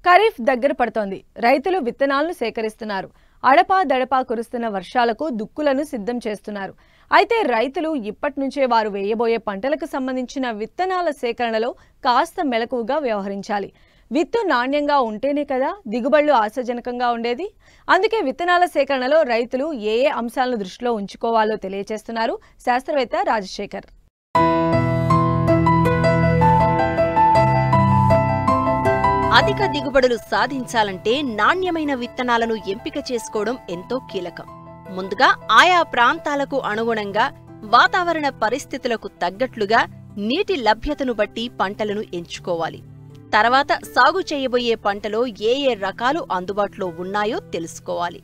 ఖరీఫ్ దగ్గర పడుతోంది. రైతులు విత్తనాలను సేకరిస్తున్నారు. అడపా దడపా కురుస్తున్న వర్షాలకు దుక్కులను సిద్ధం చేస్తున్నారు. అయితే రైతులు ఇప్పటి నుంచే వారు వేయబోయే పంటలకు సంబంధించిన విత్తనాల సేకరణలో కాస్త మెలకువగా వ్యవహరించాలి. విత్తు నాణ్యంగా ఉంటేనే కదా దిగుబడులు ఆశాజనకంగా ఉండేది. అందుకే విత్తనాల సేకరణలో రైతులు ఏ అంశాలను దృష్టిలో ఉంచుకోవాలో తెలియజేస్తున్నారు శాస్త్రవేత్త రాజశేఖర్. అధిక దిగుబడులు సాధించాలంటే నాణ్యమైన విత్తనాలను ఎంపిక చేసుకోవడం ఎంతో కీలకం. ముందుగా ఆయా ప్రాంతాలకు అనుగుణంగా వాతావరణ పరిస్థితులకు తగ్గట్లుగా నీటి లభ్యతను బట్టి పంటలను ఎంచుకోవాలి. తర్వాత సాగు చేయబోయే పంటలో ఏ ఏ రకాలు అందుబాటులో ఉన్నాయో తెలుసుకోవాలి.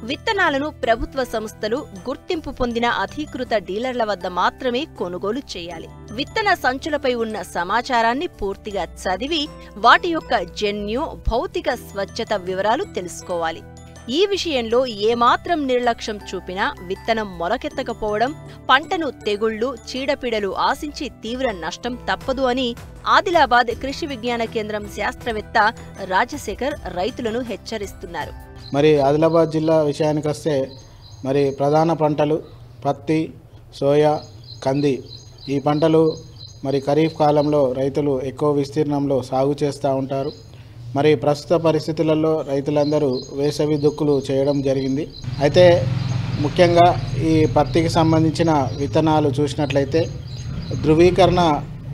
విత్తనాలను ప్రభుత్వ సంస్థలు గుర్తింపు పొందిన అధీకృత డీలర్ల వద్ద మాత్రమే కొనుగోలు చేయాలి. విత్తన సంచులపై ఉన్న సమాచారాన్ని పూర్తిగా చదివి వాటి యొక్క జన్యు, భౌతిక స్వచ్ఛత వివరాలు తెలుసుకోవాలి. ఈ విషయంలో ఏమాత్రం నిర్లక్ష్యం చూపినా విత్తనం మొలకెత్తకపోవడం, పంటను తెగుళ్లు, చీడపీడలు ఆశించి తీవ్ర నష్టం తప్పదు అని ఆదిలాబాద్ కృషి విజ్ఞాన కేంద్రం శాస్త్రవేత్త రాజశేఖర్ రైతులను హెచ్చరిస్తున్నారు. మరి ఆదిలాబాద్ జిల్లా విషయానికి వస్తే మరి ప్రధాన పంటలు పత్తి, సోయా, కంది. ఈ పంటలు మరి ఖరీఫ్ కాలంలో రైతులు ఎక్కువ విస్తీర్ణంలో సాగు చేస్తూ ఉంటారు. మరి ప్రస్తుత పరిస్థితులలో రైతులందరూ వేసవి దుక్కులు చేయడం జరిగింది. అయితే ముఖ్యంగా ఈ పత్తికి సంబంధించిన విత్తనాలు చూసినట్లయితే ధృవీకరణ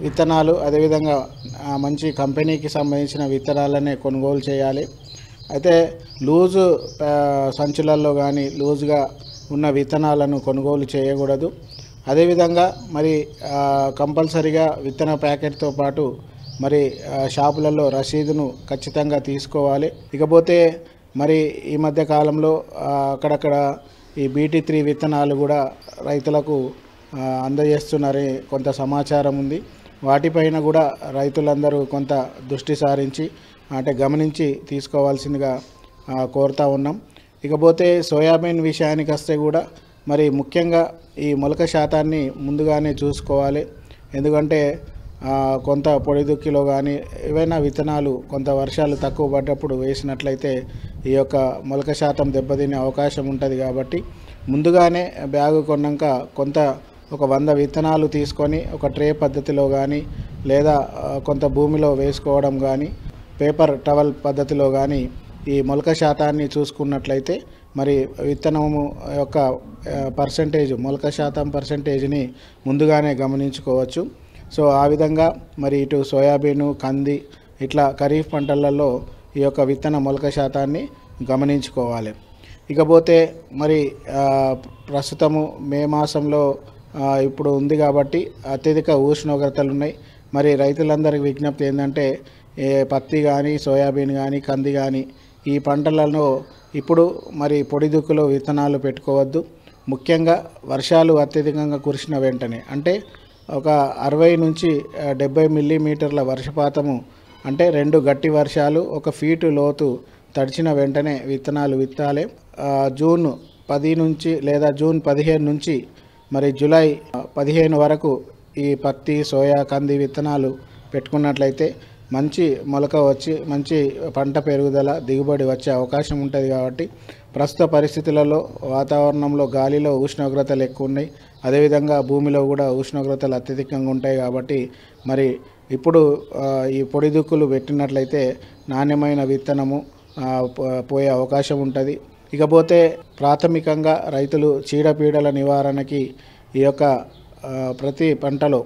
విత్తనాలు, అదేవిధంగా మంచి కంపెనీకి సంబంధించిన విత్తనాలనే కొనుగోలు చేయాలి. అయితే లూజు సంచులలో కానీ లూజుగా ఉన్న విత్తనాలను కొనుగోలు చేయకూడదు. అదేవిధంగా మరి కంపల్సరిగా విత్తన ప్యాకెట్తో పాటు మరి షాపులలో రసీదును ఖచ్చితంగా తీసుకోవాలి. ఇకపోతే మరి ఈ మధ్య కాలంలో అక్కడక్కడ ఈ BT3 విత్తనాలు కూడా రైతులకు అందజేస్తున్నారని కొంత సమాచారం ఉంది. వాటిపైన కూడా రైతులందరూ కొంత దృష్టి సారించి అంటే గమనించి తీసుకోవాల్సిందిగా కోరుతా ఉన్నాం. ఇకపోతే సోయాబీన్ విషయానికి వస్తే కూడా మరి ముఖ్యంగా ఈ మొలక శాతాన్ని ముందుగానే చూసుకోవాలి. ఎందుకంటే కొంత పొడి దుక్కిలో కానీ ఏవైనా విత్తనాలు కొంత వర్షాలు తక్కువ పడ్డప్పుడు వేసినట్లయితే ఈ యొక్క మొలక శాతం దెబ్బతినే అవకాశం ఉంటుంది. కాబట్టి ముందుగానే బ్యాగు కొన్నాక కొంత ఒక 100 విత్తనాలు తీసుకొని ఒక ట్రే పద్ధతిలో కానీ లేదా కొంత భూమిలో వేసుకోవడం కానీ పేపర్ టవల్ పద్ధతిలో కానీ ఈ మొలక శాతాన్ని చూసుకున్నట్లయితే మరి విత్తనము యొక్క పర్సంటేజ్, మొలక శాతం పర్సంటేజ్ని ముందుగానే గమనించుకోవచ్చు. సో ఆ విధంగా మరి ఇటు సోయాబీను, కంది ఇట్లా ఖరీఫ్ పంటలలో ఈ యొక్క విత్తన మొలక శాతాన్ని గమనించుకోవాలి. ఇకపోతే మరి ప్రస్తుతము మే మాసంలో ఇప్పుడు ఉంది కాబట్టి అత్యధిక ఉష్ణోగ్రతలు ఉన్నాయి. మరి రైతులందరికీ విజ్ఞప్తి ఏంటంటే పత్తి కానీ, సోయాబీన్ కానీ, కంది కానీ ఈ పంటలలో ఇప్పుడు మరి పొడి దుక్కులో విత్తనాలు పెట్టుకోవద్దు. ముఖ్యంగా వర్షాలు అత్యధికంగా కురిసిన వెంటనే అంటే ఒక 60 నుంచి 70 మిల్లీమీటర్ల వర్షపాతము అంటే 2 గట్టి వర్షాలు 1 ఫీటు లోతు తడిచిన వెంటనే విత్తనాలు విత్తాలి. జూన్ 10 నుంచి లేదా జూన్ 15 నుంచి మరి జూలై 15 వరకు ఈ పత్తి, సోయా, కంది విత్తనాలు పెట్టుకున్నట్లయితే మంచి మొలక వచ్చి మంచి పంట పెరుగుదల, దిగుబడి వచ్చే అవకాశం ఉంటుంది. కాబట్టి ప్రస్తుత పరిస్థితులలో వాతావరణంలో గాలిలో ఉష్ణోగ్రతలు ఎక్కువ ఉన్నాయి, అదేవిధంగా భూమిలో కూడా ఉష్ణోగ్రతలు అత్యధికంగా ఉంటాయి. కాబట్టి మరి ఇప్పుడు ఈ పొడి దుక్కులు పెట్టినట్లయితే నాణ్యమైన విత్తనము పోయే అవకాశం ఉంటుంది. ఇకపోతే ప్రాథమికంగా రైతులు చీడపీడల నివారణకి ఈ యొక్క ప్రతి పంటలో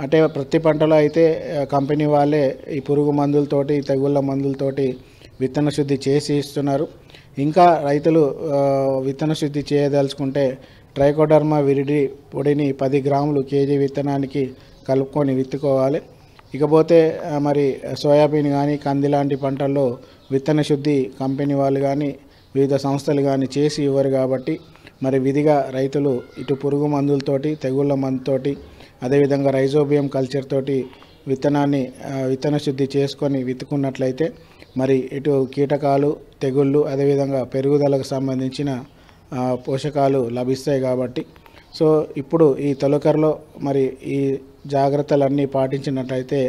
అంటే ప్రతి పంటలో అయితే కంపెనీ వాళ్ళే ఈ పురుగు మందులతోటి, తెగుళ్ళ మందులతోటి విత్తన శుద్ధి చేసి ఇస్తున్నారు. ఇంకా రైతులు విత్తన శుద్ధి చేయదలుచుకుంటే ట్రైకోడర్మా విరిడి పొడిని 10 గ్రాములు కేజీ విత్తనానికి కలుపుకొని విత్తుకోవాలి. ఇకపోతే మరి సోయాబీన్ కానీ, కంది లాంటి పంటల్లో విత్తన శుద్ధి కంపెనీ వాళ్ళు కానీ వివిధ సంస్థలు కానీ చేసి ఇవ్వరు. కాబట్టి మరి విధిగా రైతులు ఇటు పురుగు మందులతోటి, తెగుళ్ళ మందుతోటి, అదేవిధంగా రైజోబియం కల్చర్ తోటి విత్తన శుద్ధి చేసుకొని విత్తుకున్నట్లయితే మరి ఇటు కీటకాలు, తెగుళ్ళు, అదేవిధంగా పెరుగుదలకు సంబంధించిన పోషకాలు లభిస్తాయి. కాబట్టి సో ఇప్పుడు ఈ తొలకరలో మరి ఈ జాగ్రత్తలన్నీ పాటించినట్లయితే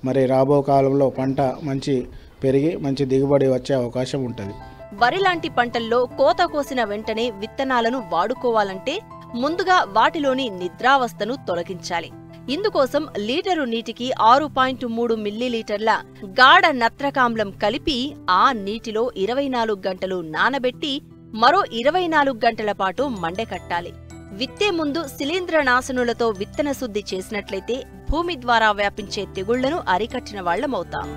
మరి రాబో కాలంలో పంట మంచి పెరిగి మంచి దిగుబడి వచ్చే అవకాశం ఉంటుంది. వరి లాంటి పంటల్లో కోత కోసిన వెంటనే విత్తనాలను వాడుకోవాలంటే ముందుగా వాటిలోని నిద్రావస్థను తొలగించాలి. ఇందుకోసం లీటరు నీటికి 6.3 మిల్లీలీటర్ల గాఢ నత్రకామ్లం కలిపి ఆ నీటిలో 24 గంటలు నానబెట్టి మరో 24 గంటల పాటు మండకట్టాలి. విత్తే ముందు శిలీంద్రనాశనులతో విత్తన శుద్ధి చేసినట్లయితే భూమి ద్వారా వ్యాపించే తెగుళ్లను అరికట్టిన వాళ్లమవుతాం.